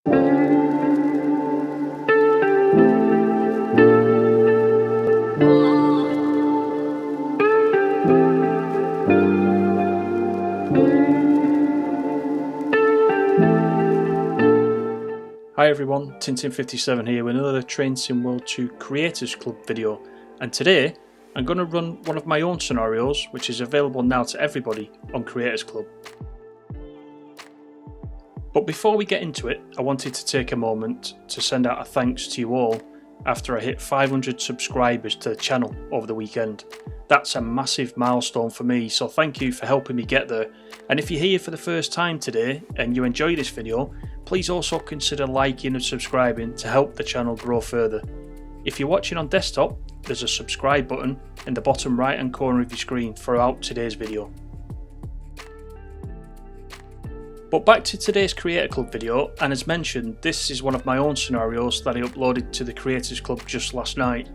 Hi everyone, Tintin57 here with another Train Sim World 2 Creators Club video, and today I'm going to run one of my own scenarios which is available now to everybody on Creators Club. But before we get into it, I wanted to take a moment to send out a thanks to you all after I hit 500 subscribers to the channel over the weekend. That's a massive milestone for me, so thank you for helping me get there. And if you're here for the first time today and you enjoy this video, please also consider liking and subscribing to help the channel grow further. If you're watching on desktop, there's a subscribe button in the bottom right hand corner of your screen throughout today's video. But back to today's Creator Club video, and as mentioned, this is one of my own scenarios that I uploaded to the Creators Club just last night.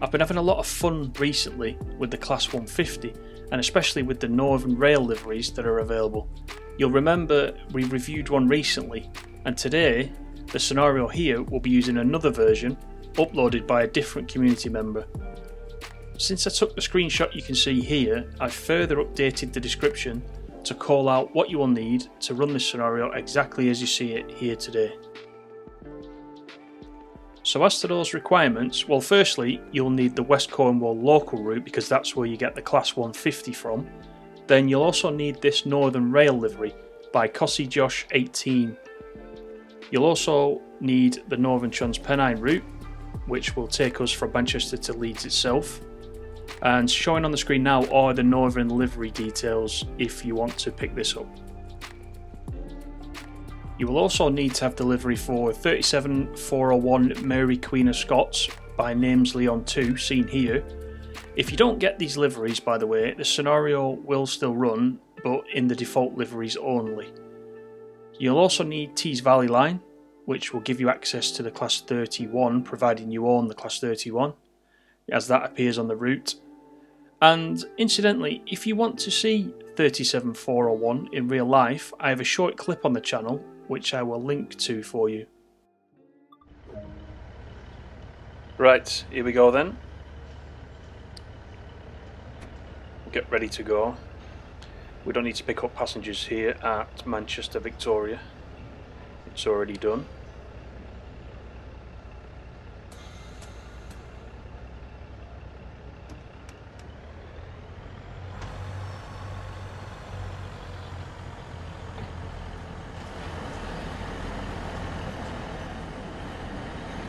I've been having a lot of fun recently with the Class 150, and especially with the Northern Rail liveries that are available. You'll remember we reviewed one recently, and today the scenario here will be using another version uploaded by a different community member. Since I took the screenshot you can see here, I've further updated the description to call out what you will need to run this scenario exactly as you see it here today. So as to those requirements, well, firstly you'll need the West Cornwall local route because that's where you get the Class 150 from. Then you'll also need this Northern Rail livery by Cossey Josh 18. You'll also need the Northern Trans Pennine route, which will take us from Manchester to Leeds itself. And showing on the screen now are the Northern livery details if you want to pick this up. You will also need to have delivery for 37401 Mary Queen of Scots by Names Leon 2, seen here. If you don't get these liveries, by the way, the scenario will still run, but in the default liveries only. You'll also need Tees Valley Line, which will give you access to the Class 31, providing you own the Class 31, as that appears on the route. And incidentally, if you want to see 37401 in real life, I have a short clip on the channel, which I will link to for you. Right, here we go then. Get ready to go. We don't need to pick up passengers here at Manchester Victoria. It's already done.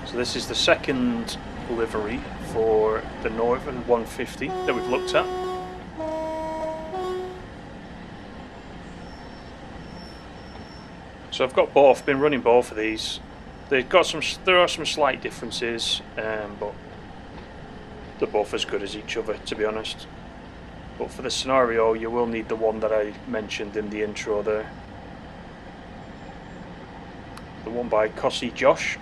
So this is the second livery for the Northern 150 that we've looked at. So I've got both, been running both of these. There are some slight differences, but they're both as good as each other, to be honest. But for the scenario, you will need the one that I mentioned in the intro there. The one by Cossey Josh.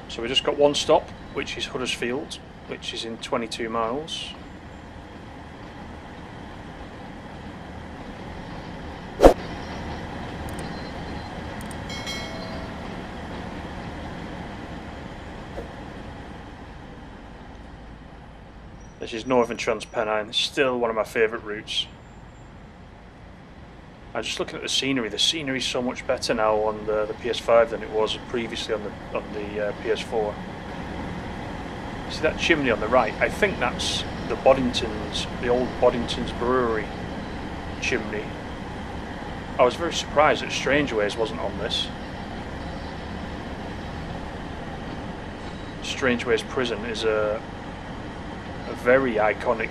So we just got one stop, which is Huddersfield, which is in 22 miles. This is Northern Trans Pennine, still one of my favourite routes. I'm just looking at the scenery. The scenery is so much better now on the PS5 than it was previously on the PS4. See that chimney on the right? I think that's the Boddingtons, the old Boddingtons Brewery chimney. I was very surprised that Strangeways wasn't on this. Strangeways Prison is a very iconic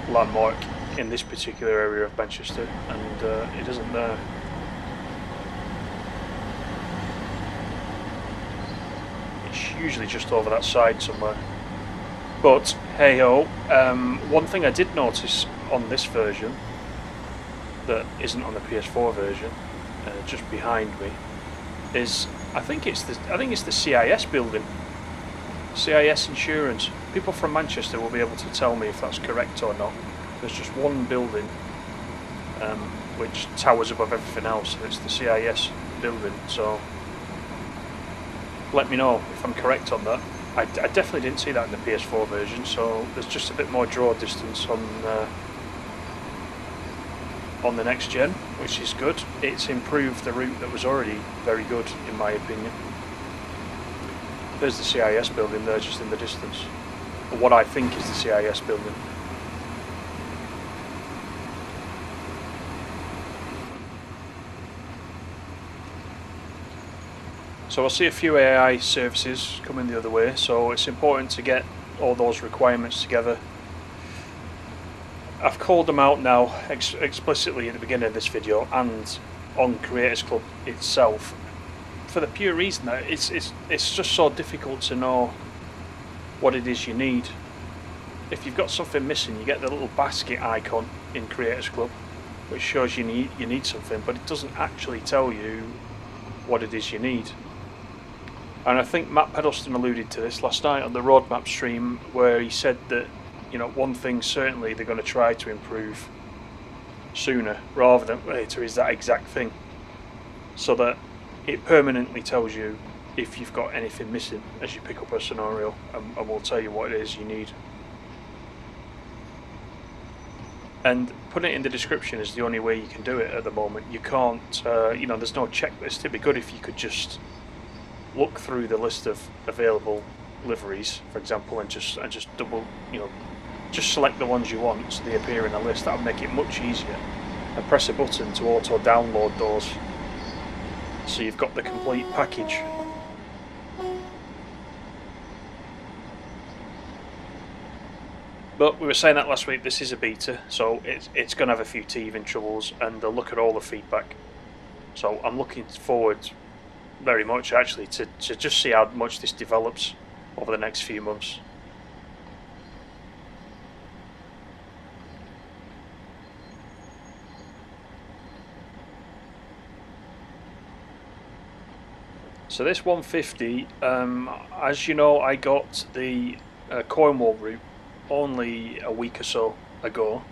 landmark in this particular area of Manchester, and it isn't there. It's usually just over that side somewhere. But hey ho, one thing I did notice on this version that isn't on the PS4 version, just behind me, is I think it's the CIS building, CIS Insurance. people from Manchester will be able to tell me if that's correct or not. There's just one building which towers above everything else, and it's the CIS building, so let me know if I'm correct on that. I definitely didn't see that in the PS4 version, so there's just a bit more draw distance on the next gen, which is good. It's improved the route that was already very good, in my opinion. There's the CIS building there just in the distance, or what I think is the CIS building. So I'll see a few AI services coming the other way, so it's important to get all those requirements together. I've called them out now explicitly at the beginning of this video and on Creators Club itself, for the pure reason that it's just so difficult to know what it is you need. If you've got something missing, you get the little basket icon in Creators Club which shows you need something, but it doesn't actually tell you what it is you need. And I think Matt Pedalston alluded to this last night on the roadmap stream, where he said that, you know, one thing certainly they're going to try to improve sooner rather than later is that exact thing, so that it permanently tells you if you've got anything missing as you pick up a scenario, and will tell you what it is you need. And putting it in the description is the only way you can do it at the moment. You can't, you know, there's no checklist. It'd be good if you could just look through the list of available liveries, for example, and just double, you know, just select the ones you want so they appear in a list. That would make it much easier, and press a button to auto download those so you've got the complete package. But we were saying that last week, this is a beta, so it's going to have a few teething troubles, and they'll look at all the feedback. So I'm looking forward very much actually to just see how much this develops over the next few months. So this 150, as you know, I got the Cornwall route only a week or so ago,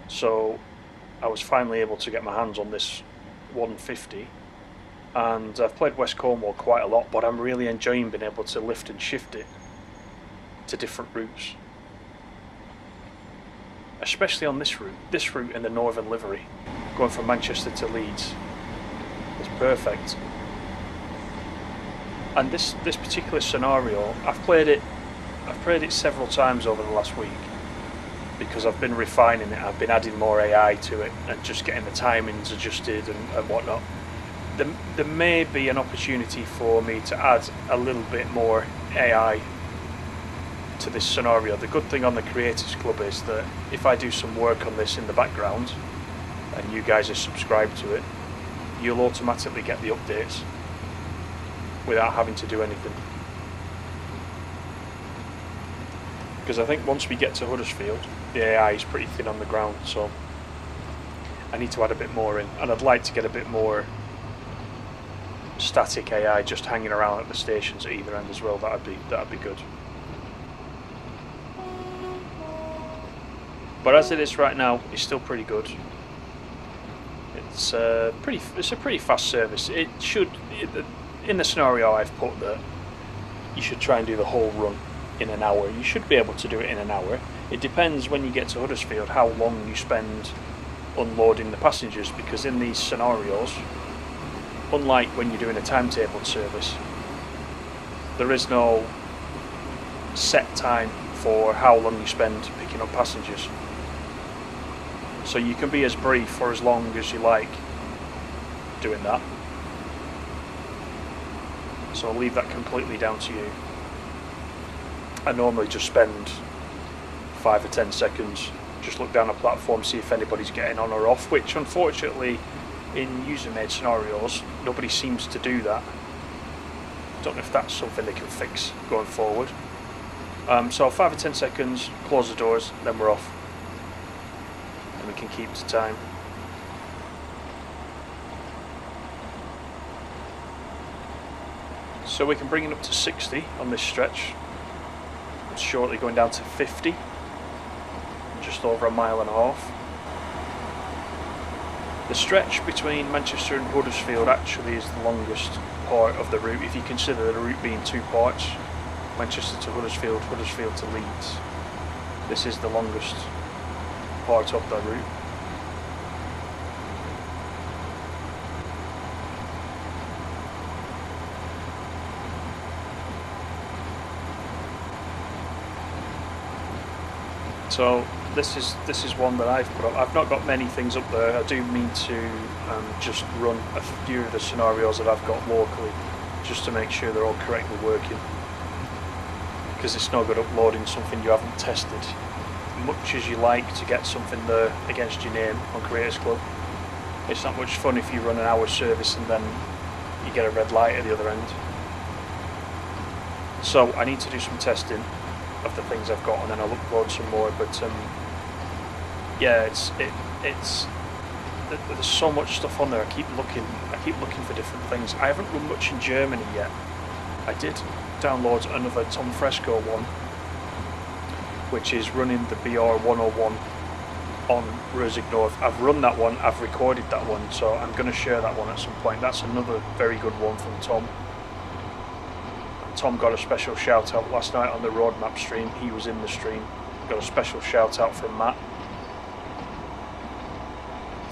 so I was finally able to get my hands on this 150, and I've played West Cornwall quite a lot, but I'm really enjoying being able to lift and shift it to different routes, especially on this route in the Northern Livery, going from Manchester to Leeds. It's perfect. And this particular scenario, I've played it several times over the last week, because I've been refining it. I've been adding more AI to it and just getting the timings adjusted and whatnot. There may be an opportunity for me to add a little bit more AI to this scenario. The good thing on the Creators Club is that if I do some work on this in the background and you guys are subscribed to it, you'll automatically get the updates without having to do anything. Because I think once we get to Huddersfield, the AI is pretty thin on the ground, so I need to add a bit more in, and I'd like to get a bit more static AI just hanging around at the stations at either end as well. That'd be good. But as it is right now, it's still pretty good. It's a pretty fast service. In the scenario I've put that you should try and do the whole run in an hour. You should be able to do it in an hour. It depends when you get to Huddersfield how long you spend unloading the passengers, because in these scenarios, unlike when you're doing a timetabled service, there is no set time for how long you spend picking up passengers. So you can be as brief or as long as you like doing that. So I'll leave that completely down to you. I normally just spend 5 or 10 seconds, just look down a platform, see if anybody's getting on or off, which unfortunately in user-made scenarios nobody seems to do that. Don't know if that's something they can fix going forward. So 5 or 10 seconds, close the doors, then we're off, and we can keep to time. So we can bring it up to 60 on this stretch. shortly going down to 50, just over a mile and a half. The stretch between Manchester and Huddersfield actually is the longest part of the route, if you consider the route being two parts, Manchester to Huddersfield, Huddersfield to Leeds. This is the longest part of the route. So this is one that I've put up. I've not got many things up there. I do mean to just run a few of the scenarios that I've got locally, just to make sure they're all correctly working. Because it's no good uploading something you haven't tested. Much as you like to get something there against your name on Creators Club, it's not much fun if you run an hour's service and then you get a red light at the other end. So I need to do some testing of the things I've got, and then I'll upload some more. But yeah, it's there's so much stuff on there. I keep looking for different things. I haven't run much in Germany yet. I did download another Tom Fresco one, which is running the BR101 on Rosig North. I've run that one, I've recorded that one, so I'm going to share that one at some point. That's another very good one from Tom. Tom got a special shout out last night on the roadmap stream. He was in the stream. Got a special shout out from Matt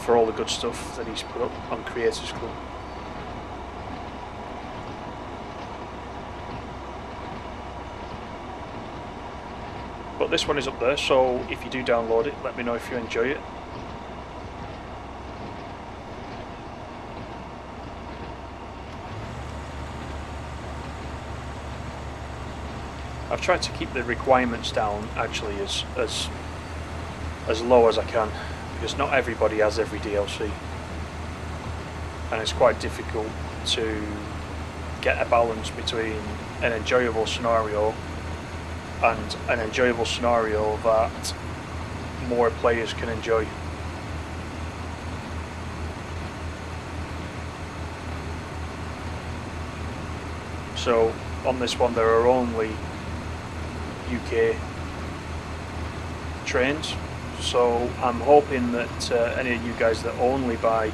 for all the good stuff that he's put up on Creators Club. But this one is up there, so if you do download it, let me know if you enjoy it. I've tried to keep the requirements down actually as low as I can, because not everybody has every DLC, and it's quite difficult to get a balance between an enjoyable scenario and an enjoyable scenario that more players can enjoy. So on this one there are only UK trains, so I'm hoping that any of you guys that only buy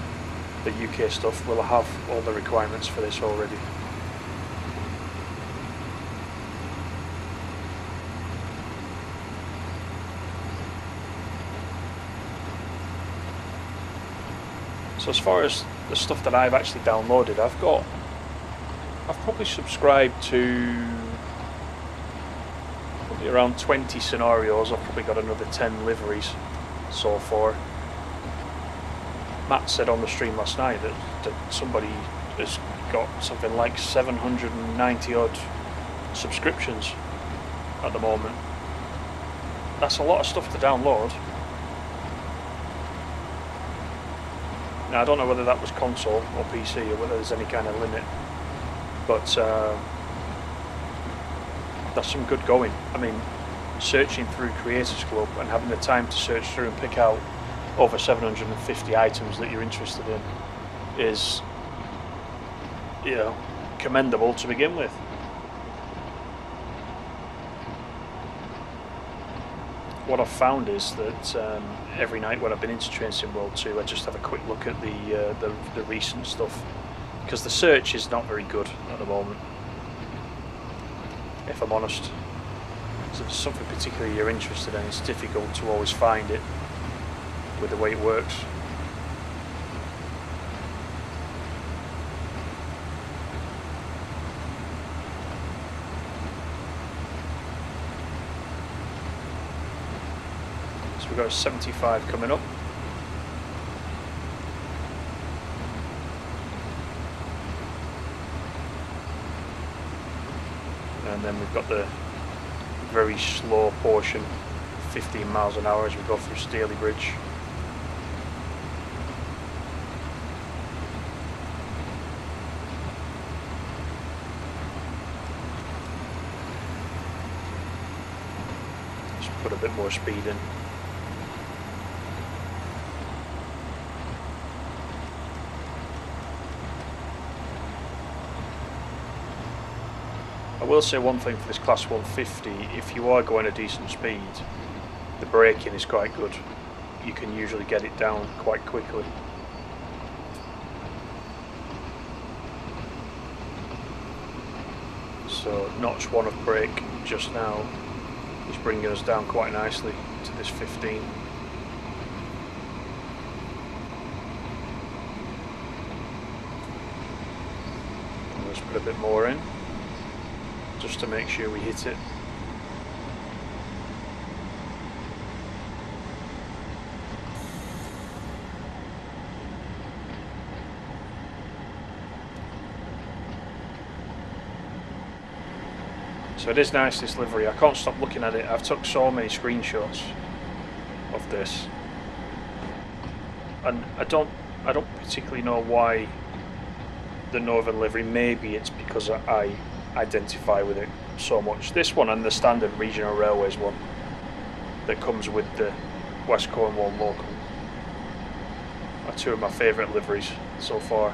the UK stuff will have all the requirements for this already. So as far as the stuff that I've actually downloaded, I've probably subscribed to probably around 20 scenarios. I've probably got another 10 liveries so far. Matt said on the stream last night that somebody has got something like 790 odd subscriptions at the moment. That's a lot of stuff to download. Now I don't know whether that was console or PC or whether there's any kind of limit, but that's some good going. I mean, searching through Creators Club and having the time to search through and pick out over 750 items that you're interested in is, you know, commendable to begin with. What I've found is that every night when I've been into Train Sim World 2, I just have a quick look at the recent stuff, because the search is not very good at the moment, if I'm honest. So if there's something particularly you're interested in, it's difficult to always find it with the way it works. So we've got a 75 coming up. And then we've got the very slow portion, 15 miles an hour as we go through Staley Bridge. Just put a bit more speed in. I will say one thing for this Class 150, if you are going a decent speed, the braking is quite good. You can usually get it down quite quickly. So notch 1 of brake just now is bringing us down quite nicely to this 15. Let's put a bit more in, just to make sure we hit it. So it is nice, this livery. I can't stop looking at it. I've took so many screenshots of this, and I don't particularly know why the Northern livery. Maybe it's because I identify with it so much. This one and the standard Regional Railways one that comes with the West Cornwall local are two of my favourite liveries so far.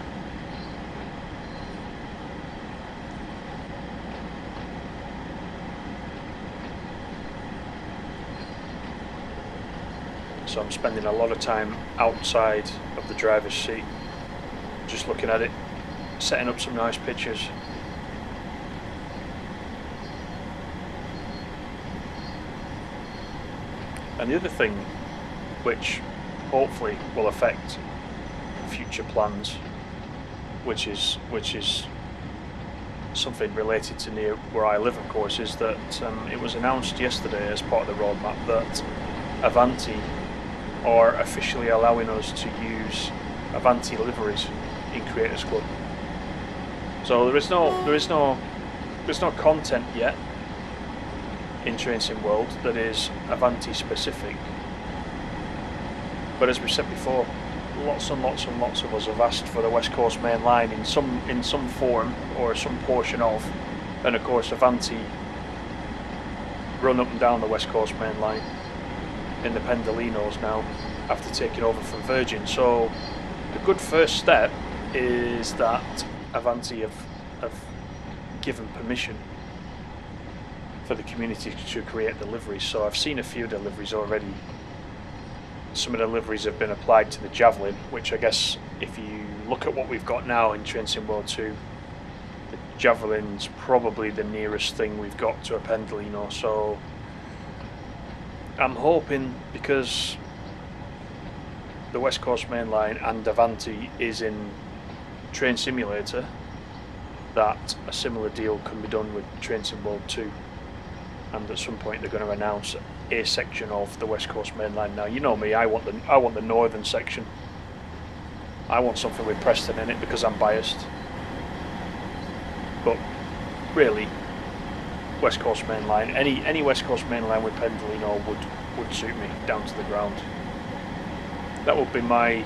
So I'm spending a lot of time outside of the driver's seat, just looking at it, setting up some nice pictures. And the other thing which hopefully will affect future plans, which is something related to near where I live, of course, is that it was announced yesterday as part of the roadmap that Avanti are officially allowing us to use Avanti liveries in Creators Club. So there is no content yet in Train Sim World that is Avanti specific. But as we said before, lots and lots and lots of us have asked for the West Coast Main Line in some form or some portion of, and of course Avanti run up and down the West Coast Main Line in the Pendolinos now after taking over from Virgin. So the good first step is that Avanti have given permission for the community to create the liveries. So I've seen a few deliveries already. Some of the liveries have been applied to the Javelin, which I guess if you look at what we've got now in Train Sim World 2, the Javelin's probably the nearest thing we've got to a Pendolino. So I'm hoping, because the West Coast Main Line and Avanti is in Train Simulator, that a similar deal can be done with Train Sim World 2, and at some point they're going to announce a section of the West Coast Main Line. Now, you know me, I want the northern section. I want something with Preston in it because I'm biased. But really, West Coast Main Line, any West Coast Main Line with Pendolino would suit me down to the ground. That would be my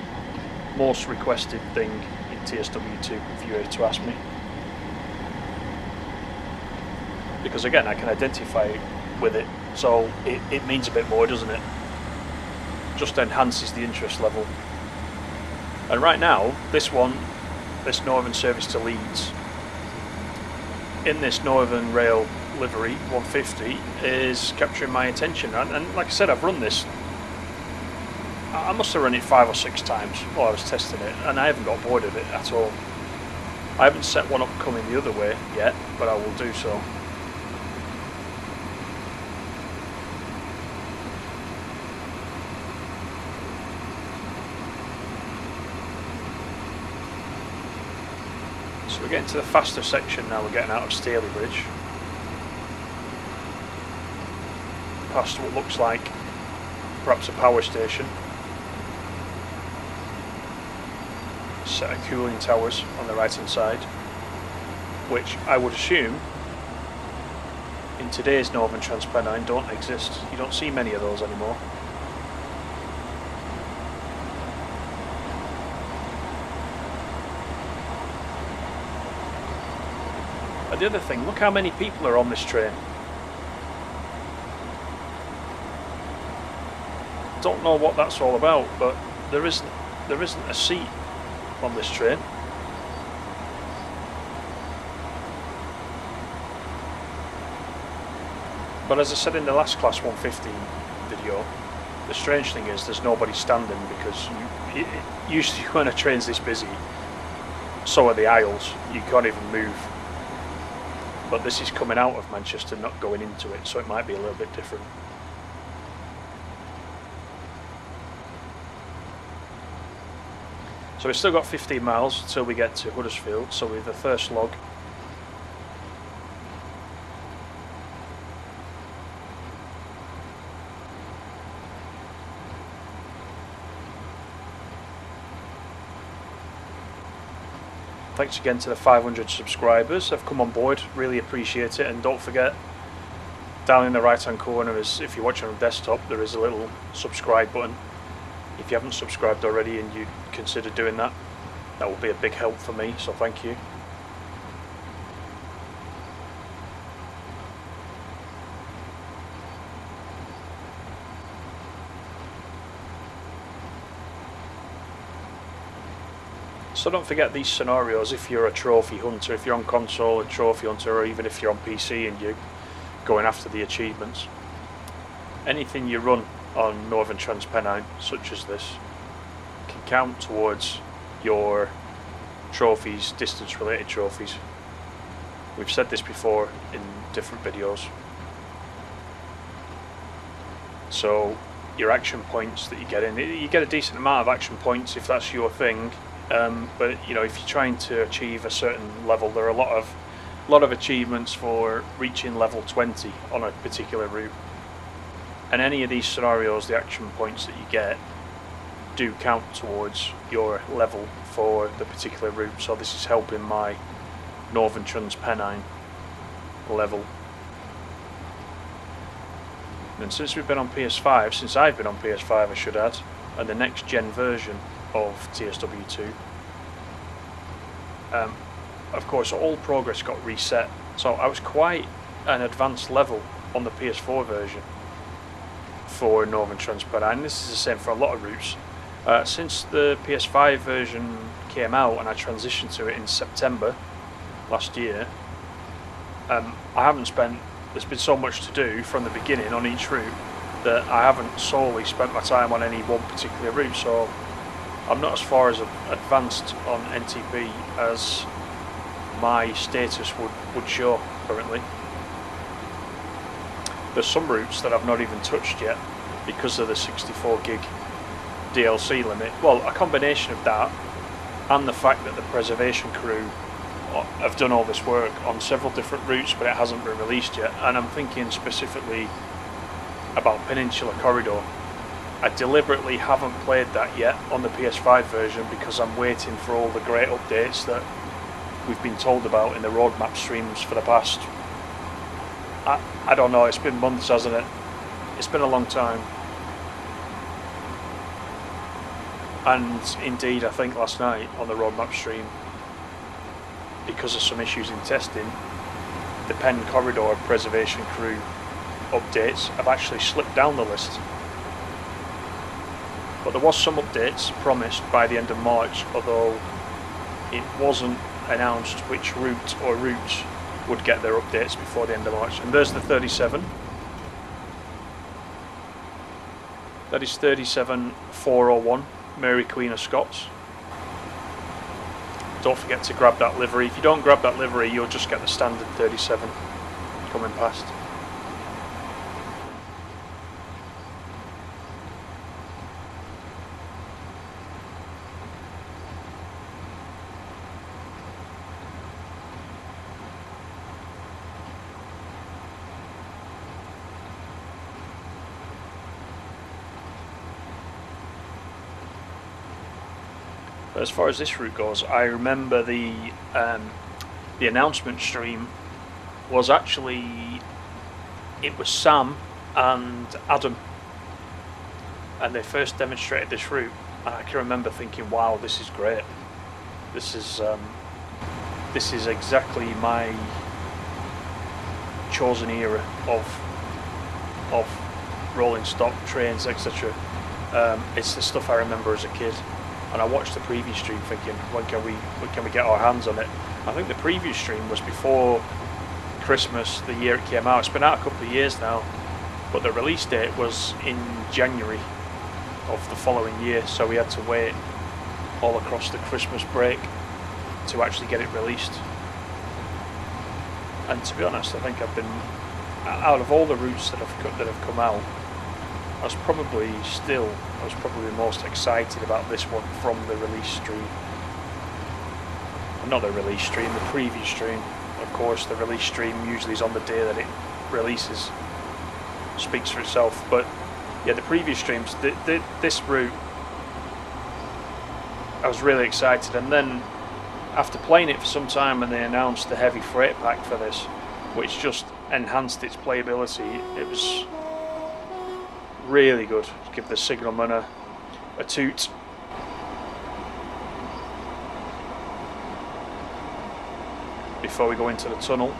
most requested thing in TSW2 if you were to ask me. Because again, I can identify with it, so it means a bit more, doesn't it? Just enhances the interest level. And right now, this Northern service to Leeds, in this Northern Rail livery 150, is capturing my attention. And like I said, I've run this. I must have run it 5 or 6 times while I was testing it, and I haven't got bored of it at all. I haven't set one up coming the other way yet, but I will do so. So we're getting to the faster section now. We're getting out of Staley Bridge, past what looks like perhaps a power station, a set of cooling towers on the right hand side, which I would assume in today's Northern Trans Pennine don't exist. You don't see many of those anymore. And the other thing, look how many people are on this train. Don't know what that's all about, but there isn't a seat on this train. But as I said in the last Class 150 video, the strange thing is there's nobody standing, because usually when a train's this busy, so are the aisles, you can't even move. But this is coming out of Manchester, not going into it, so it might be a little bit different. So we've still got 15 miles until we get to Huddersfield, so we're the first log. Thanks again to the 500 subscribers that have come on board, really appreciate it. And don't forget, down in the right hand corner, is, if you're watching on desktop, there is a little subscribe button. If you haven't subscribed already and you consider doing that, that will be a big help for me, so thank you. So don't forget these scenarios if you're a trophy hunter, if you're on console, a trophy hunter, or even if you're on PC and you're going after the achievements. Anything you run on Northern Trans Pennine, such as this, can count towards your trophies, distance related trophies. We've said this before in different videos. So your action points that you get in, you get a decent amount of action points if that's your thing. But you know, if you're trying to achieve a certain level, there are a lot of achievements for reaching level 20 on a particular route. And any of these scenarios, the action points that you get do count towards your level for the particular route. So this is helping my Northern Trans Pennine level. And since we've been on PS5, since I've been on PS5 I should add, and the next gen version of TSW2, of course all progress got reset, so I was quite an advanced level on the PS4 version for Northern Trans Pennine. This is the same for a lot of routes. Since the PS5 version came out and I transitioned to it in September last year, I haven't spent, there's been so much to do from the beginning on each route that I haven't solely spent my time on any one particular route, so I'm not as far as advanced on NTP as my status would show currently. There's some routes that I've not even touched yet because of the 64 gig DLC limit. Well, a combination of that and the fact that the preservation crew have done all this work on several different routes but it hasn't been released yet, and I'm thinking specifically about Peninsula Corridor. I deliberately haven't played that yet on the PS5 version because I'm waiting for all the great updates that we've been told about in the roadmap streams for the past, I don't know, it's been months, hasn't it? It's been a long time. And indeed, I think last night on the roadmap stream, because of some issues in testing, the Pen Corridor Preservation Crew updates have actually slipped down the list. But there was some updates promised by the end of March, although it wasn't announced which route or routes would get their updates before the end of March. And there's the 37. That is 37401, Mary Queen of Scots. Don't forget to grab that livery. If you don't grab that livery, you'll just get the standard 37 coming past. As far as this route goes, I remember the announcement stream was actually, it was Sam and Adam, and they first demonstrated this route, and I can remember thinking, wow, this is great. This is exactly my chosen era of rolling stock trains, etc. It's the stuff I remember as a kid. And I watched the preview stream thinking, when can we get our hands on it? I think the preview stream was before Christmas, the year it came out. It's been out a couple of years now, but the release date was in January of the following year, so we had to wait all across the Christmas break to actually get it released. And to be honest, I think I've been, out of all the routes that have come out, I was probably most excited about this one from the release stream. Not the release stream, the preview stream. Of course, the release stream usually is on the day that it releases. Speaks for itself. But yeah, the preview streams, this route, I was really excited. And then after playing it for some time, and they announced the heavy freight pack for this, which just enhanced its playability, it was really good. Give the signalman a toot. Before we go into the tunnel.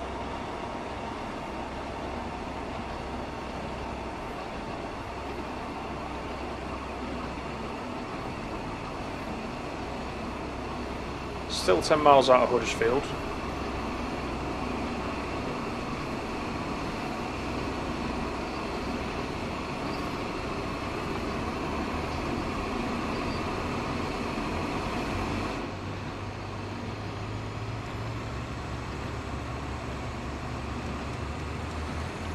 Still 10 miles out of Huddersfield.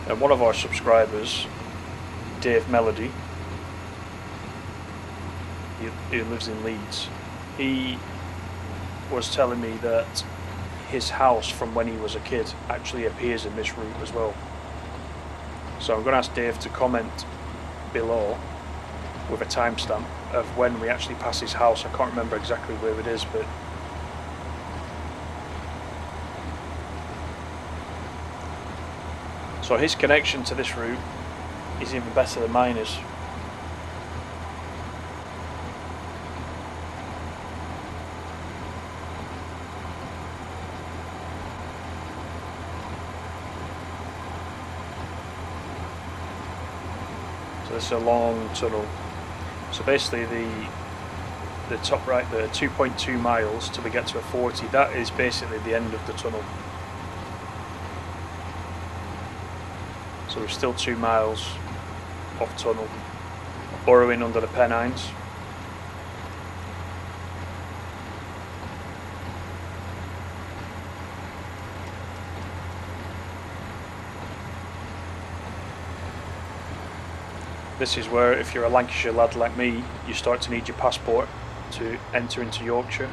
And one of our subscribers, Dave Melody, he lives in Leeds, he was telling me that his house from when he was a kid actually appears in this route as well. So I'm going to ask Dave to comment below with a timestamp of when we actually pass his house. I can't remember exactly where it is, but so his connection to this route is even better than mine is. So this is a long tunnel. So basically the top right there, 2.2 miles till we get to a 40, that is basically the end of the tunnel. So we're still 2 miles of tunnel, burrowing under the Pennines. This is where, if you're a Lancashire lad like me, you start to need your passport to enter into Yorkshire.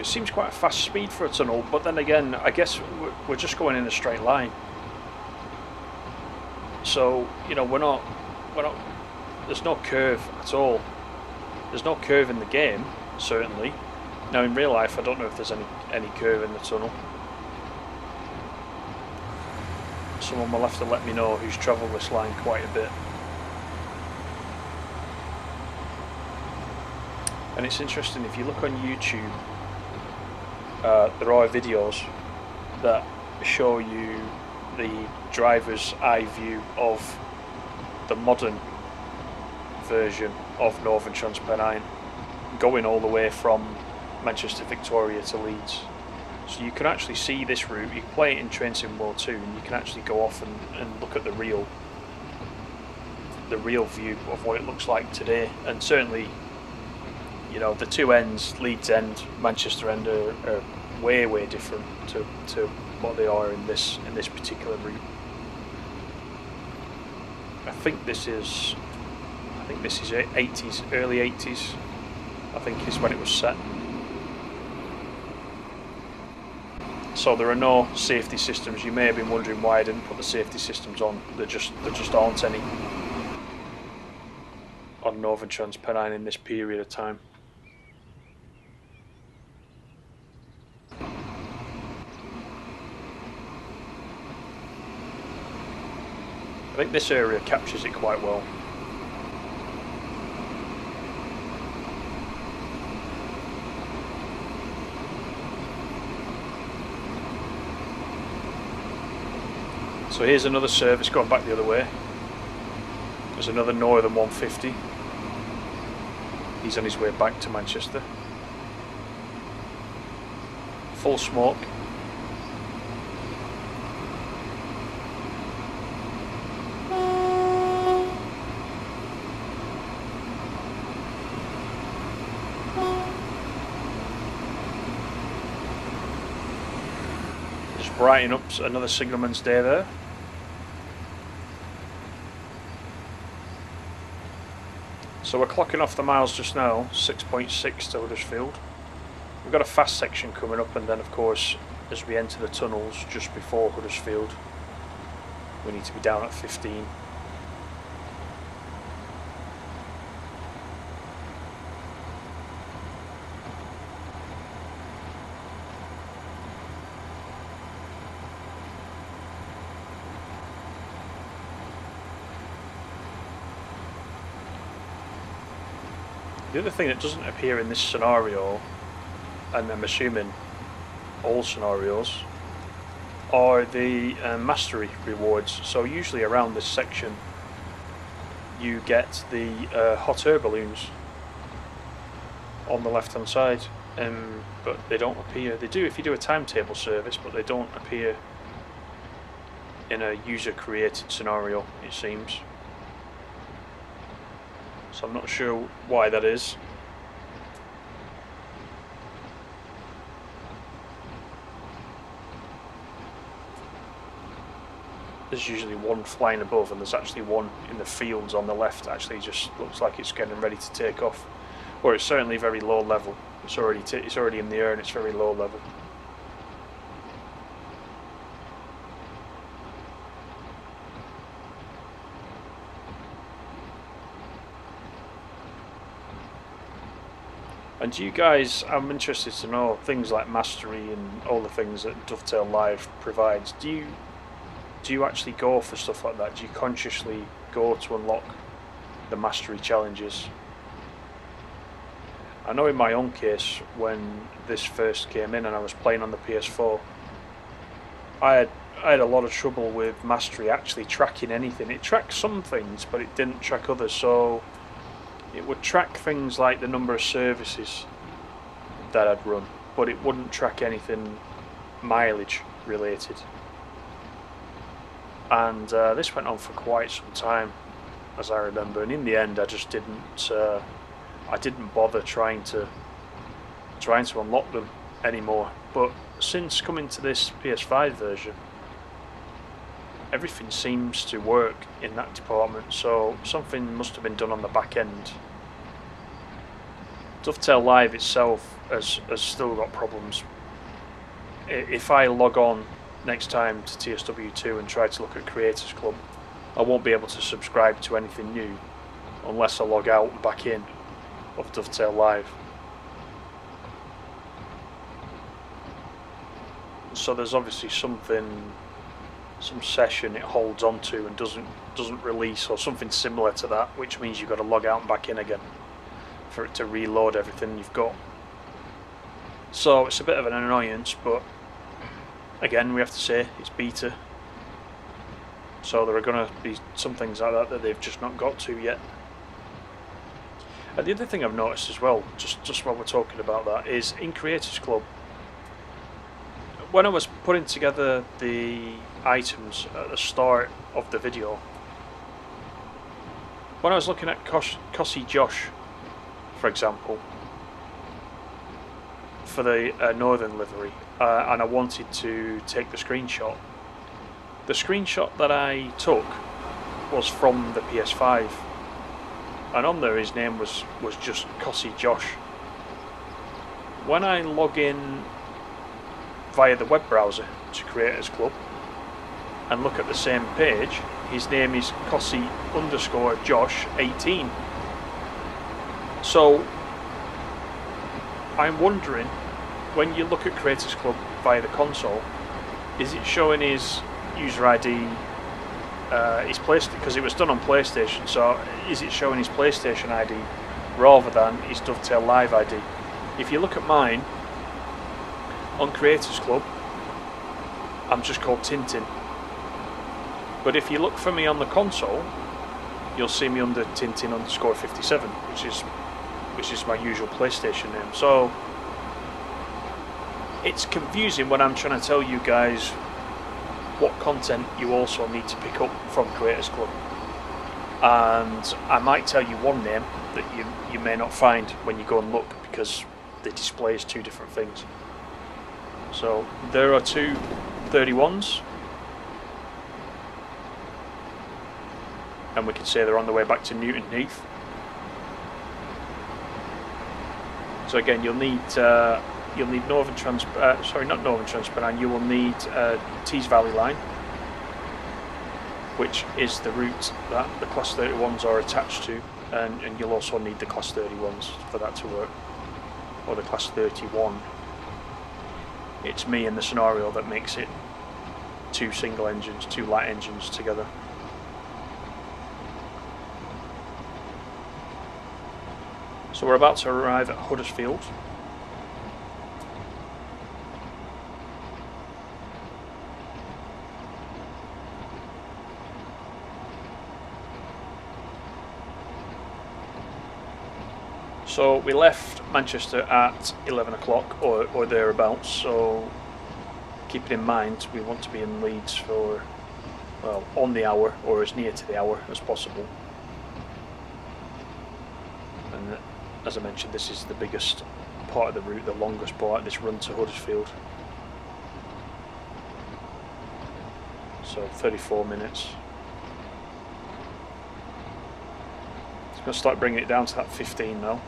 Seems quite a fast speed for a tunnel, but then again, I guess we're just going in a straight line. So you know, we're not. There's no curve at all. There's no curve in the game, certainly. Now in real life, I don't know if there's any curve in the tunnel. Someone will have to let me know who's travelled this line quite a bit. And it's interesting, if you look on YouTube, there are videos that show you the driver's eye view of the modern version of Northern Trans Pennine, going all the way from Manchester Victoria to Leeds. So you can actually see this route. You can play it in Train Sim World 2, and you can actually go off and look at the real view of what it looks like today. And certainly, you know, the two ends, Leeds end, Manchester end, are way different to what they are in this particular route. I think this is 80s, early 80s. I think is when it was set. So there are no safety systems. You may have been wondering why I didn't put the safety systems on. There just aren't any on Northern Trans Pennine in this period of time. think this area captures it quite well. So here's another service going back the other way. There's another Northern 150. He's on his way back to Manchester. Full smoke. Just brightening up another signalman's day there. So we're clocking off the miles just now, 6.6 to Huddersfield. We've got a fast section coming up, and then of course as we enter the tunnels just before Huddersfield we need to be down at 15. The other thing that doesn't appear in this scenario, and I'm assuming all scenarios, are the mastery rewards. So usually around this section you get the hot air balloons on the left hand side, but they don't appear. They do if you do a timetable service, but they don't appear in a user created scenario, it seems. So I'm not sure why that is. There's usually one flying above, and there's actually one in the fields on the left. Actually, just looks like it's getting ready to take off, or it's certainly very low level. It's already in the air and it's very low level. And you guys, I'm interested to know things like mastery and all the things that Dovetail Live provides. Do you actually go for stuff like that? Do you consciously go to unlock the mastery challenges? I know in my own case, when this first came in and I was playing on the PS4, I had a lot of trouble with mastery actually tracking anything. It tracked some things, but it didn't track others. So it would track things like the number of services that I'd run, but it wouldn't track anything mileage related. And this went on for quite some time, as I remember. And in the end, I just didn't. I didn't bother trying to unlock them anymore. But since coming to this PS5 version, everything seems to work in that department. So something must have been done on the back end. Dovetail Live itself has still got problems. If I log on next time to TSW2 and try to look at Creators Club, I won't be able to subscribe to anything new unless I log out and back in of Dovetail Live. So there's obviously some session it holds onto and doesn't release, or something similar to that, which means you've got to log out and back in again for it to reload everything you've got. So it's a bit of an annoyance, but again, we have to say it's beta, so there are going to be some things like that they've just not got to yet. And the other thing I've noticed as well, just while we're talking about that, is in Creators Club, when I was putting together the items at the start of the video, when I was looking at Cossie Josh, for example, for the Northern livery, and I wanted to take the screenshot that I took was from the PS5, and on there his name was just Cossie Josh. When I log in via the web browser to Creators Club and look at the same page, his name is Cossie_Josh18. So I'm wondering, when you look at Creators Club via the console, is it showing his user ID his PlayStation, because it was done on PlayStation, so is it showing his PlayStation ID rather than his Dovetail Live ID? If you look at mine on Creators Club, I'm just called Tintin. But if you look for me on the console, you'll see me under Tintin_57, which is my usual PlayStation name. So it's confusing when I'm trying to tell you guys what content you also need to pick up from Creators Club. And I might tell you one name that you may not find when you go and look, because the display is two different things. So there are two 31s, and we can say they're on the way back to Newton Heath. So again, you'll need Northern Trans, sorry, not Northern Trans Pennine. You will need Tees Valley Line, which is the route that the Class 31s are attached to, and you'll also need the Class 31s for that to work, or the Class 31. It's me in the scenario that makes it two single engines, two light engines together. So we're about to arrive at Huddersfield. So we left Manchester at 11 o'clock or thereabouts, so keeping in mind we want to be in Leeds for, well, on the hour or as near to the hour as possible. And as I mentioned, this is the biggest part of the route, the longest part, this run to Huddersfield. So 34 minutes. It's going to start bringing it down to that 15 now.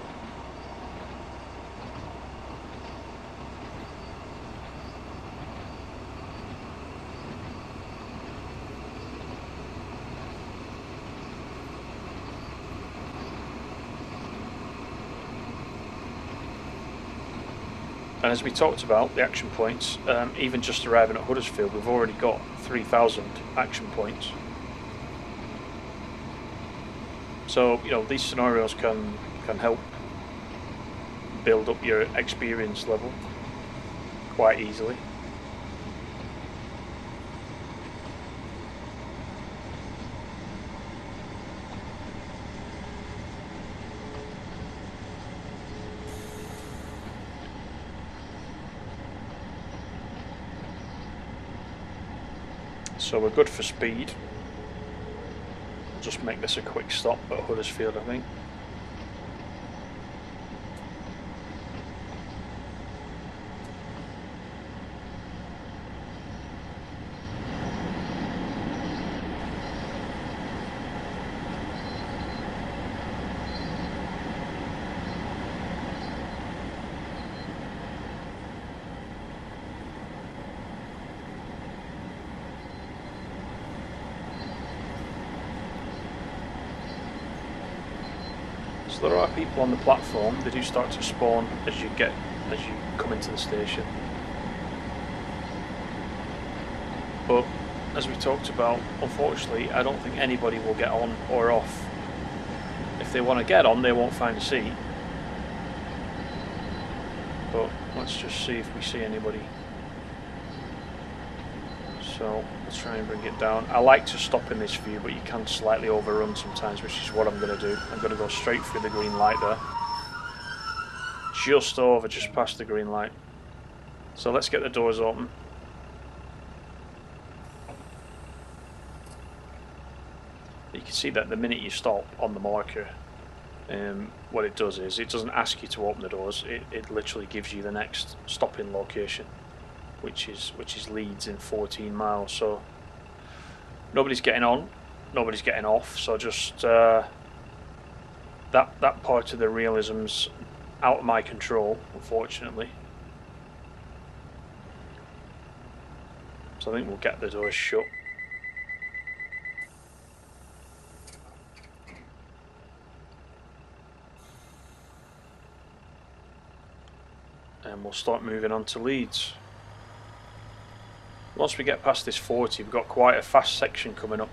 And as we talked about, the action points, even just arriving at Huddersfield, we've already got 3,000 action points. So, you know, these scenarios can help build up your experience level quite easily. So we're good for speed. We'll just make this a quick stop at Huddersfield, I think. So there are people on the platform. They do start to spawn as you come into the station. But as we talked about, unfortunately, I don't think anybody will get on or off. If they want to get on, they won't find a seat. But let's just see if we see anybody. So let's try and bring it down. I like to stop in this view, but you can slightly overrun sometimes, which is what I'm going to do. I'm going to go straight through the green light there. Just over, just past the green light. So let's get the doors open. You can see that the minute you stop on the marker, what it does is it doesn't ask you to open the doors. It literally gives you the next stopping location, which is Leeds in 14 miles. So nobody's getting on, nobody's getting off. So just that part of the realism's out of my control, unfortunately. So I think we'll get the doors shut. And we'll start moving on to Leeds. Once we get past this 40, we've got quite a fast section coming up.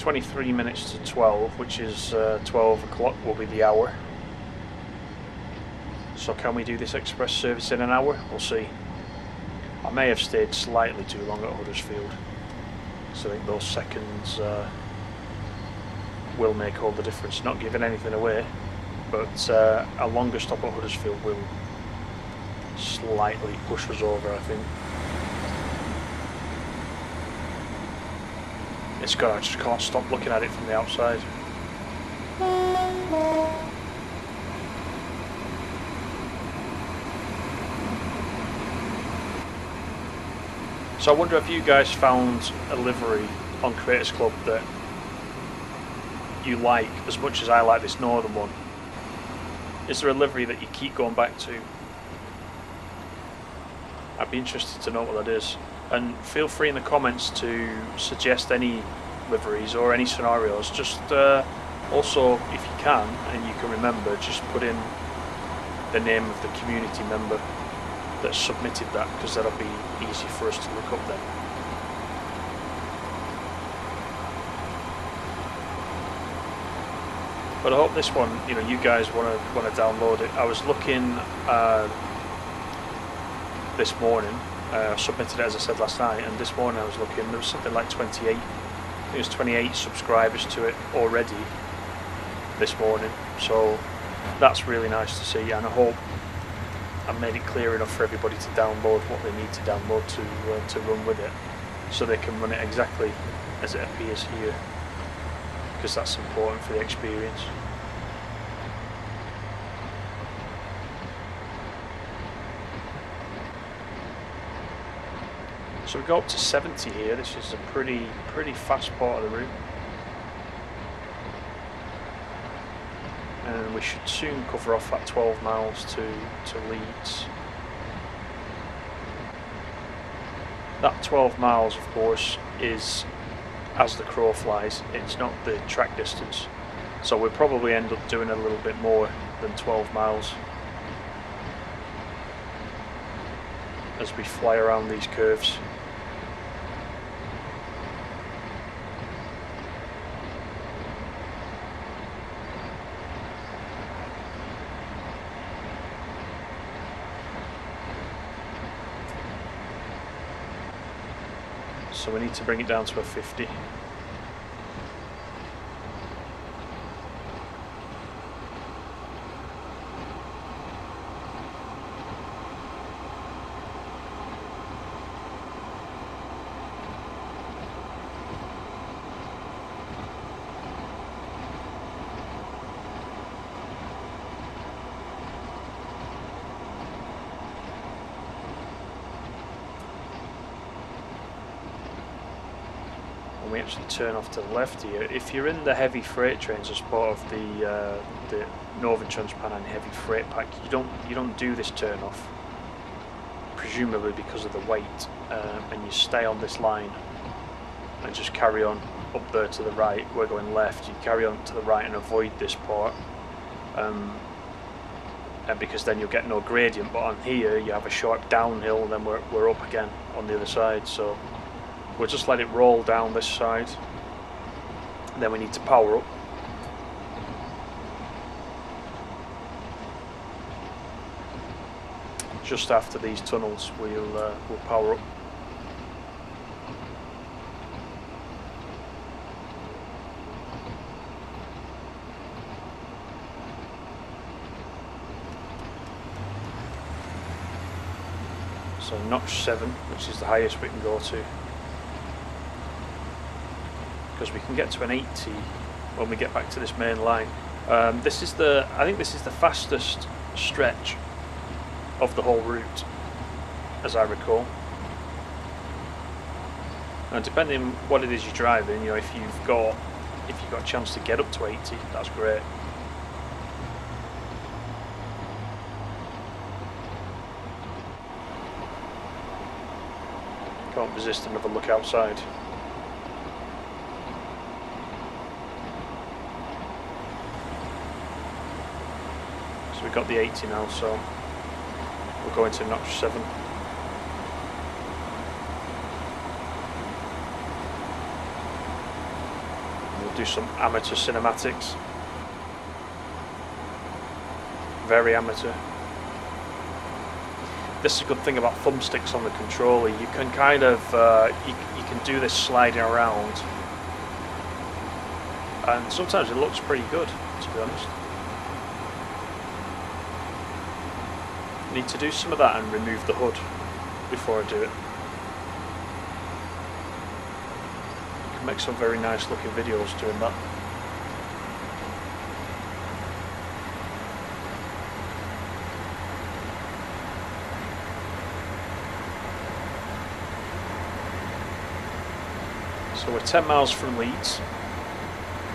23 minutes to 12, which is 12 o'clock will be the hour. So can we do this express service in an hour? We'll see. I may have stayed slightly too long at Huddersfield, so I think those seconds will make all the difference. Not giving anything away, but a longer stop at Huddersfield will slightly push us over, I think. It's good, I just can't stop looking at it from the outside. So I wonder if you guys found a livery on Creators Club that you like as much as I like this Northern one. Is there a livery that you keep going back to? I'd be interested to know what that is. And feel free in the comments to suggest any liveries or any scenarios. Just also, if you can and you can remember, just put in the name of the community member that submitted that, because that'll be easy for us to look up then. But I hope this one, you know, you guys want to download it. I was looking this morning. I submitted it as I said last night, and this morning I was looking. There was something like 28. I think there's 28 subscribers to it already this morning. So that's really nice to see, and I hope I made it clear enough for everybody to download what they need to download to run with it, so they can run it exactly as it appears here, because that's important for the experience. So we go up to 70 here. This is a pretty fast part of the route, and we should soon cover off that 12 miles to Leeds. That 12 miles, of course, is as the crow flies. It's not the track distance, so we'll probably end up doing a little bit more than 12 miles as we fly around these curves. So we need to bring it down to a 50. We actually turn off to the left here. If you're in the heavy freight trains as part of the Northern Trans Pennine heavy freight pack, you don't do this turn off, presumably because of the weight, and you stay on this line and just carry on up there to the right. We're going left. You carry on to the right and avoid this part, and because then you'll get no gradient. But on here you have a sharp downhill, and then we're up again on the other side. So we'll just let it roll down this side, and then we need to power up. Just after these tunnels we'll power up. So notch 7, which is the highest we can go to, because we can get to an 80 when we get back to this main line. I think this is the fastest stretch of the whole route, as I recall. And depending on what it is you're driving, you know, if you've got a chance to get up to 80, that's great. Can't resist another look outside. So we've got the 80 now, so we're going to notch 7. do some amateur cinematics. Very amateur. This is a good thing about thumbsticks on the controller. You can kind of you can do this sliding around, and sometimes it looks pretty good, to be honest. I need to do some of that and remove the hood before I do it. You can make some very nice looking videos doing that. So we're 10 miles from Leeds.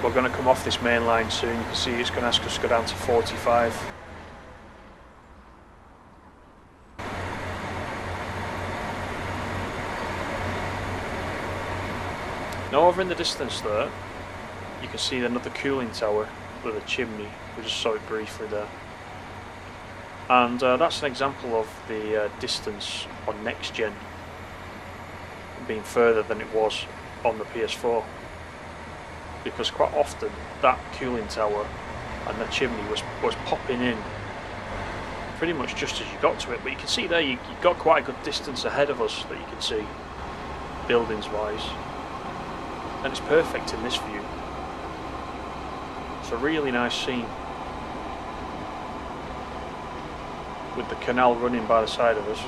We're going to come off this main line soon. You can see it's going to ask us to go down to 45. Now over in the distance there, you can see another cooling tower with a chimney. We just saw it briefly there. And that's an example of the distance on next gen being further than it was on the PS4, because quite often that cooling tower and the chimney was popping in pretty much just as you got to it, but you can see there you've got quite a good distance ahead of us that you can see buildings wise, and it's perfect in this view. It's a really nice scene with the canal running by the side of us.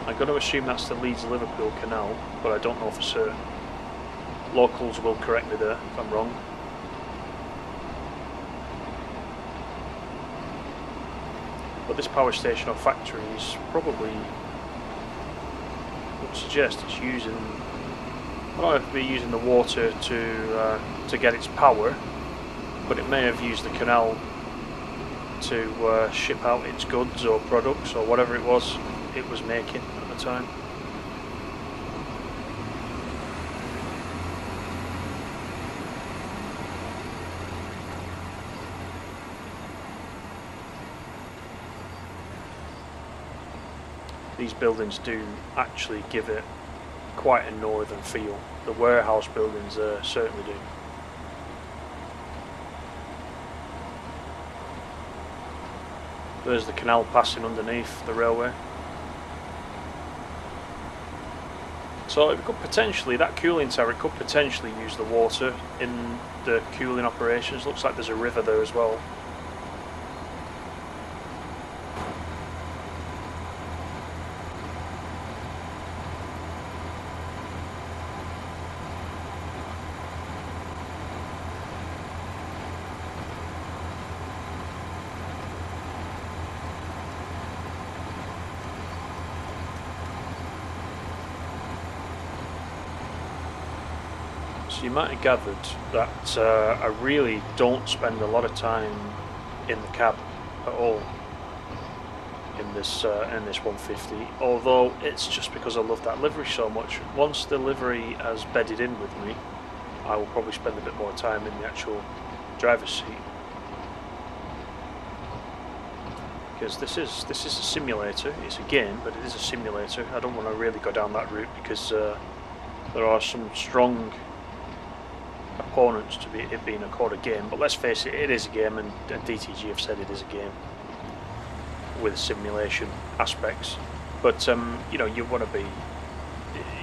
I'm going to assume that's the Leeds-Liverpool canal, but I don't know for certain. Locals will correct me there if I'm wrong. But this power station or factory is probably, would suggest it's using, I don't know if it'd be using the water to get its power, but it may have used the canal to ship out its goods or products or whatever it was making at the time. These buildings do actually give it quite a northern feel. The warehouse buildings certainly do. There's the canal passing underneath the railway. So it could potentially, that cooling tower, it could potentially use the water in the cooling operations. Looks like there's a river there as well. So you might have gathered that I really don't spend a lot of time in the cab at all in this 150, although it's just because I love that livery so much. Once the livery has bedded in with me, I will probably spend a bit more time in the actual driver's seat, because this is a simulator. It's a game, but it is a simulator. I don't want to really go down that route because there are some strong opponents to it being called a game, but let's face it, it is a game, and DTG have said it is a game with simulation aspects. But you know, you want to be,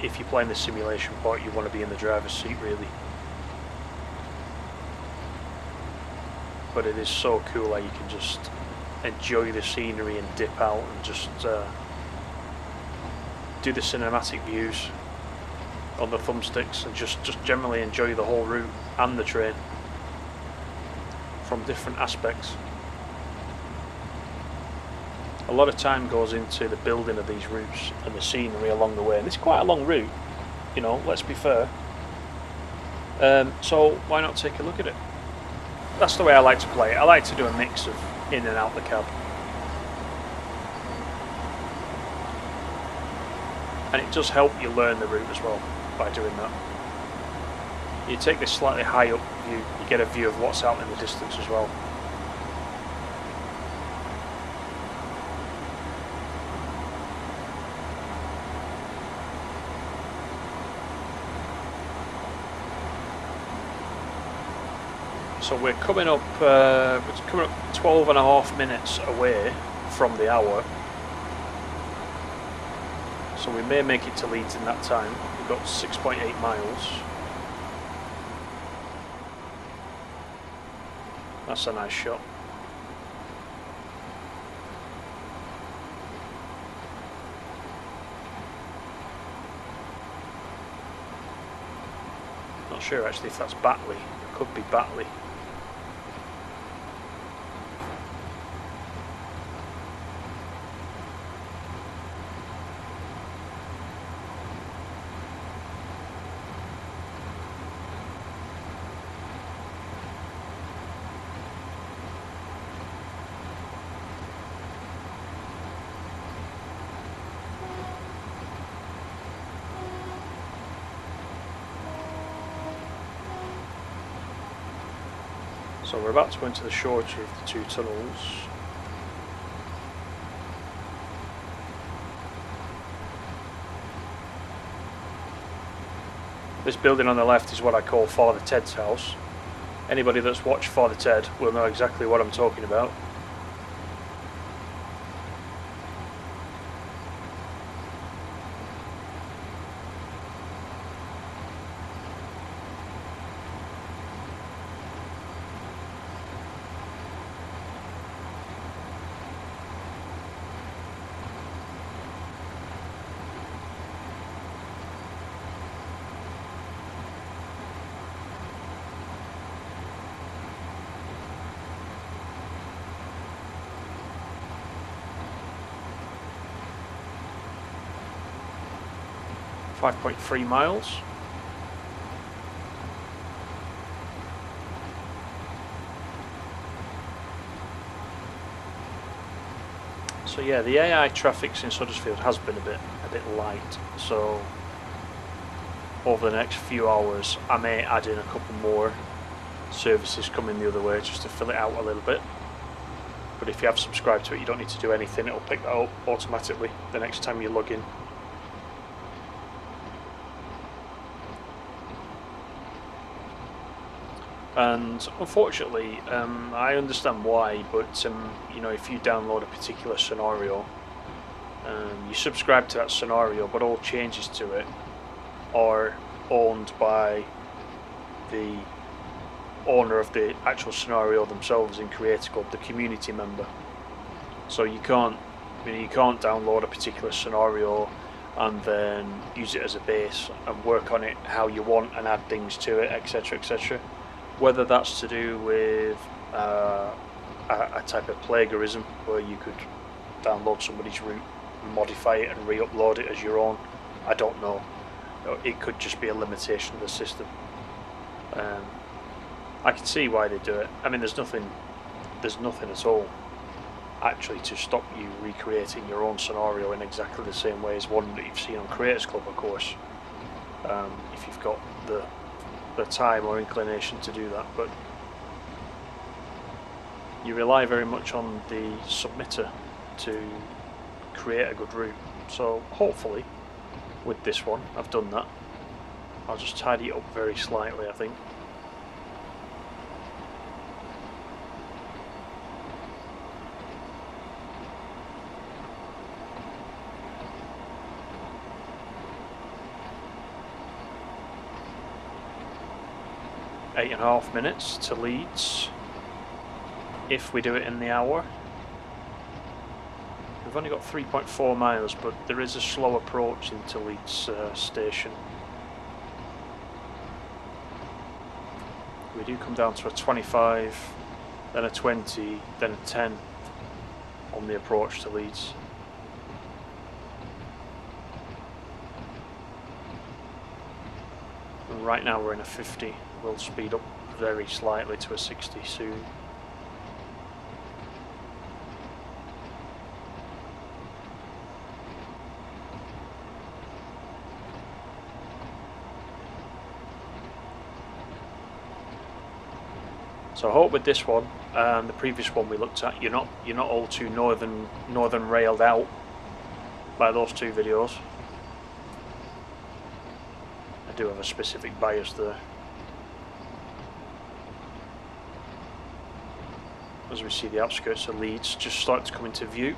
if you're playing the simulation part, you want to be in the driver's seat really. But it is so cool how you can just enjoy the scenery and dip out and just do the cinematic views on the thumbsticks and just generally enjoy the whole route and the train from different aspects. A lot of time goes into the building of these routes and the scenery along the way, and it's quite a long route, you know, let's be fair. So why not take a look at it? That's the way I like to play it. I like to do a mix of in and out the cab. And it does help you learn the route as well by doing that. You take this slightly high up view, you get a view of what's out in the distance as well. So we're coming up 12.5 minutes away from the hour. So we may make it to Leeds in that time. We've got 6.8 miles. That's a nice shot. Not sure actually if that's Batley. It could be Batley. So we're about to go into the shorter of the two tunnels. This building on the left is what I call Father Ted's house. Anybody that's watched Father Ted will know exactly what I'm talking about. .3 miles. So yeah, the AI traffic in Huddersfield has been a bit light. So over the next few hours, I may add in a couple more services coming the other way just to fill it out a little bit. But if you have subscribed to it, you don't need to do anything. It'll pick that up automatically the next time you log in. And unfortunately, I understand why, but you know, if you download a particular scenario, you subscribe to that scenario, but all changes to it are owned by the owner of the actual scenario themselves in Creator Club, the community member. So you can't download a particular scenario and then use it as a base and work on it how you want and add things to it, etc., etc. Whether that's to do with a type of plagiarism where you could download somebody's route, modify it and re-upload it as your own, I don't know. It could just be a limitation of the system. I can see why they do it. I mean, there's nothing at all actually to stop you recreating your own scenario in exactly the same way as one that you've seen on Creators Club, of course, if you've got the time or inclination to do that. But you rely very much on the submitter to create a good route. So hopefully with this one I've done that. I'll just tidy it up very slightly, I think. Eight and a half minutes to Leeds if we do it in the hour. We've only got 3.4 miles, but there is a slow approach into Leeds station. We do come down to a 25, then a 20, then a 10 on the approach to Leeds. And right now we're in a 50. We'll speed up very slightly to a 60 soon. So I hope with this one and the previous one we looked at, you're not all too northern railed out by those two videos. I do have a specific bias there. as we see the outskirts of Leeds just start to come into view.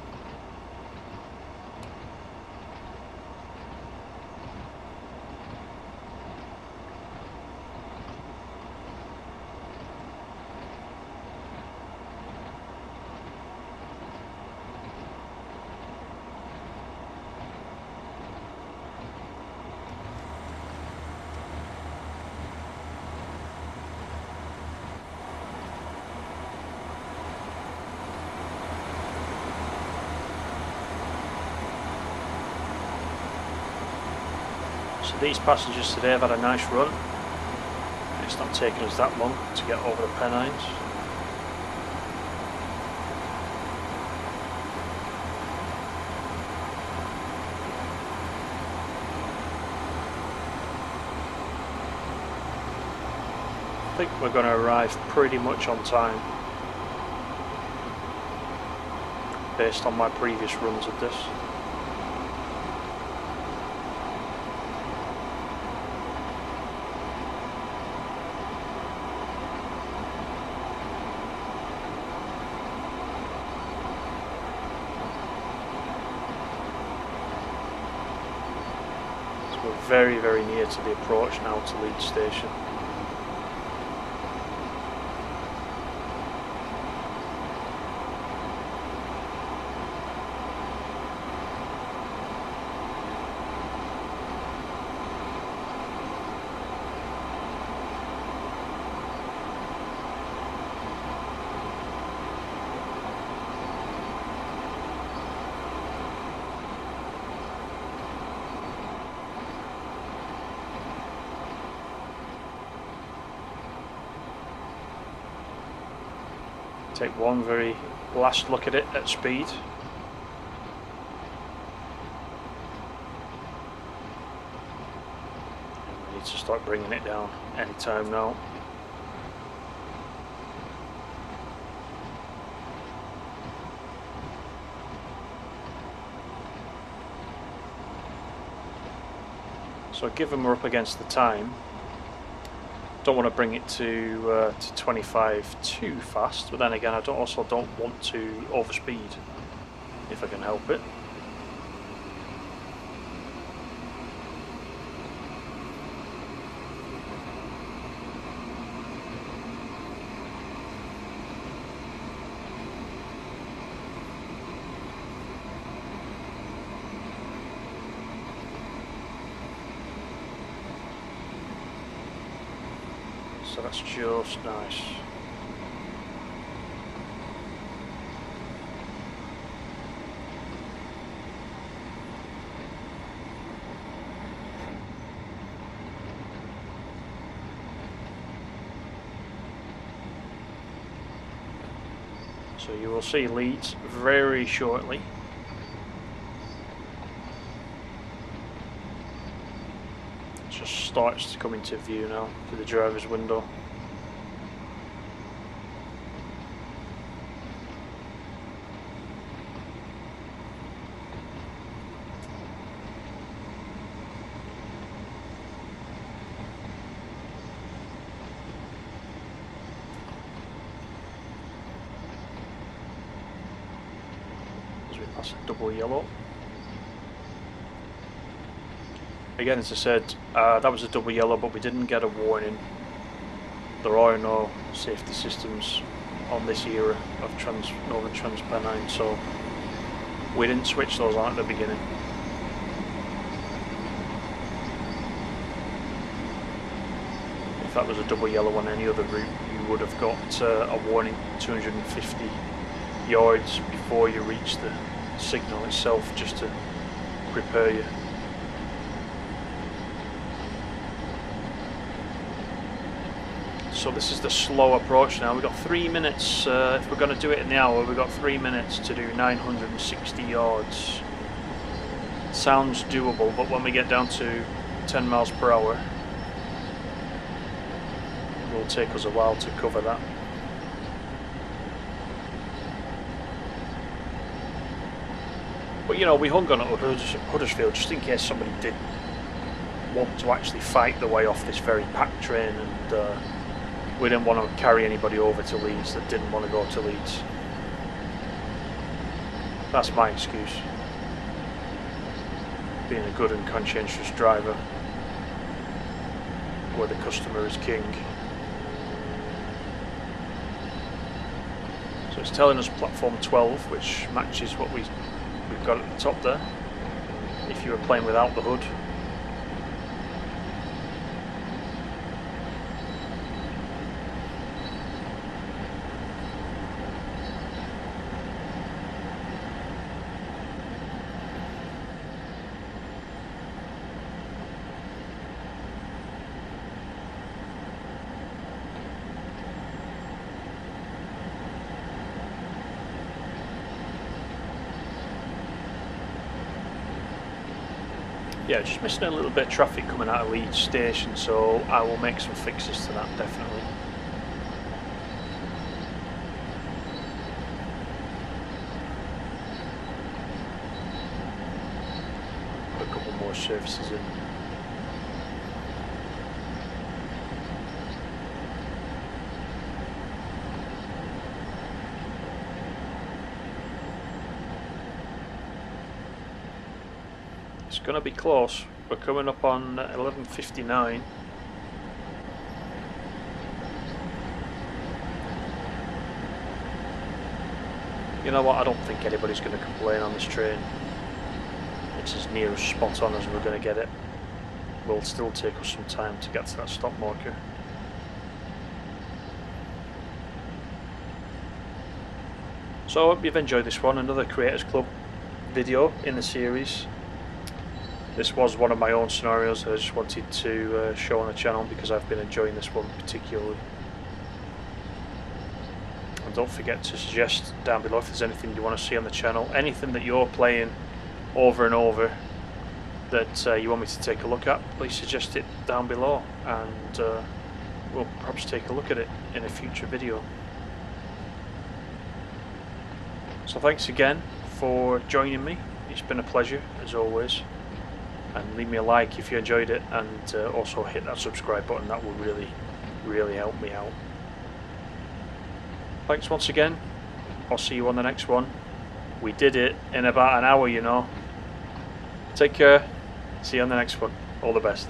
So these passengers today have had a nice run. It's not taken us that long to get over the Pennines. I think we're going to arrive pretty much on time based on my previous runs of this. So we're very, very near to the approach now to Leeds station. Take one very last look at it at speed. We need to start bringing it down anytime now. So given we're up against the time, don't want to bring it to 25 too fast, but then again I also don't want to overspeed if I can help it. So that's just nice. So you will see Leeds very shortly. Just starts to come into view now through the driver's window. As we pass a double yellow. Again, as I said, that was a double yellow, but we didn't get a warning. There are no safety systems on this era of Northern Trans Pennine, so we didn't switch those on at the beginning. If that was a double yellow on any other route, you would have got a warning 250 yards before you reach the signal itself, just to prepare you. So this is the slow approach now. We've got 3 minutes, if we're going to do it in the hour, we've got 3 minutes to do 960 yards. Sounds doable, but when we get down to 10 miles per hour, it will take us a while to cover that. But you know, we hung on at Huddersfield just in case somebody did want to actually fight their way off this very packed train and We didn't want to carry anybody over to Leeds that didn't want to go to Leeds. That's my excuse. Being a good and conscientious driver, where the customer is king. So it's telling us platform 12, which matches what we've got at the top there, if you were playing without the hood. Yeah, just missing a little bit of traffic coming out of Leeds station, so I will make some fixes to that, definitely. Put a couple more services in. It's going to be close. We're coming up on 11:59. You know what, I don't think anybody's going to complain on this train. It's as near as spot on as we're going to get it. Will still take us some time to get to that stop marker. So I hope you've enjoyed this one, another Creators Club video in the series. This was one of my own scenarios that I just wanted to show on the channel because I've been enjoying this one particularly. And don't forget to suggest down below if there's anything you want to see on the channel, anything that you're playing over and over that you want me to take a look at, please suggest it down below and we'll perhaps take a look at it in a future video. So thanks again for joining me, it's been a pleasure as always. And leave me a like if you enjoyed it, and also hit that subscribe button, that will really help me out. Thanks once again, I'll see you on the next one. We did it in about an hour, you know. Take care, see you on the next one, all the best.